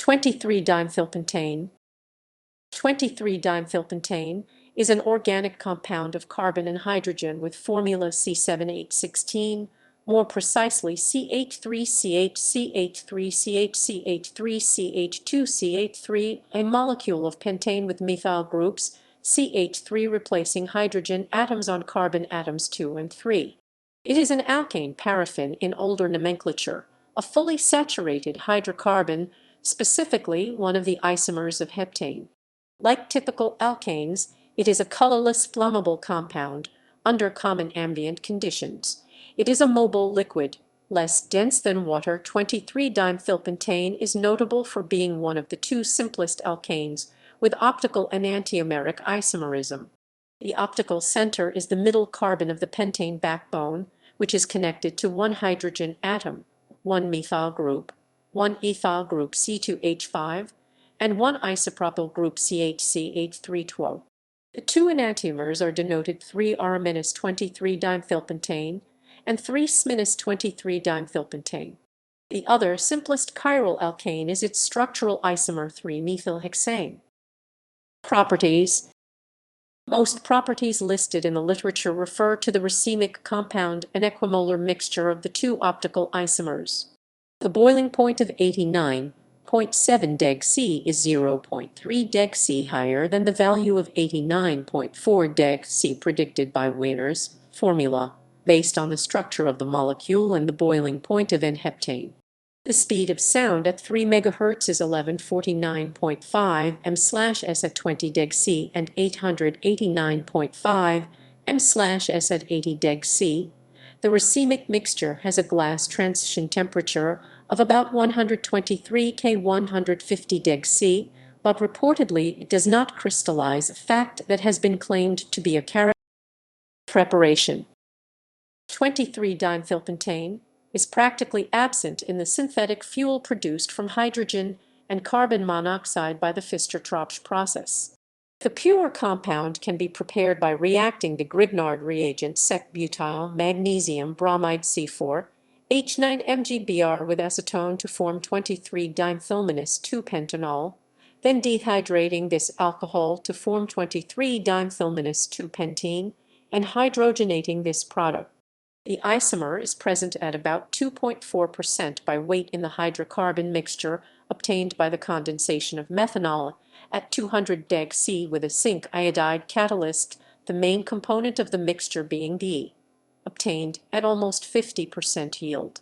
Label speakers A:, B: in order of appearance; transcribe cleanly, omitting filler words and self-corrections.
A: 23-dimethylpentane. 23-dimethylpentane is an organic compound of carbon and hydrogen with formula C7H16, more precisely CH3CH3CH3CH3CH2CH3, a molecule of pentane with methyl groups, CH3 replacing hydrogen atoms on carbon atoms 2 and 3. It is an alkane paraffin in older nomenclature, a fully saturated hydrocarbon, specifically one of the isomers of heptane. Like typical alkanes, it is a colorless flammable compound under common ambient conditions. It is a mobile liquid, less dense than water. 23-dimethylpentane is notable for being one of the two simplest alkanes with optical enantiomeric isomerism. The optical center is the middle carbon of the pentane backbone, which is connected to one hydrogen atom, one methyl group, one ethyl group C2H5, and one isopropyl group CHCH312. The two enantiomers are denoted 3R-23-dimethylpentane and 3S-23-dimethylpentane. The other, simplest chiral alkane is its structural isomer 3-methylhexane. Properties. Most properties listed in the literature refer to the racemic compound and equimolar mixture of the two optical isomers. The boiling point of 89.7 deg C is 0.3 deg C higher than the value of 89.4 deg C predicted by Wiener's formula, based on the structure of the molecule and the boiling point of N-heptane. The speed of sound at 3 MHz is 1149.5 m/s at 20 deg C and 889.5 m/s at 80 deg C. The racemic mixture has a glass transition temperature of about 123 K 150 deg C, but reportedly it does not crystallize, a fact that has been claimed to be a characteristic. Preparation. 23-dimethylpentane is practically absent in the synthetic fuel produced from hydrogen and carbon monoxide by the Fischer-Tropsch process. The pure compound can be prepared by reacting the Grignard reagent sec-butyl magnesium bromide C4 H9MgBr with acetone to form 23-dimethylminus-2-pentanol, then dehydrating this alcohol to form 23-dimethylminus-2-pentene and hydrogenating this product. The isomer is present at about 2.4% by weight in the hydrocarbon mixture obtained by the condensation of methanol at 200 deg C with a zinc iodide catalyst, the main component of the mixture being the obtained at almost 50% yield.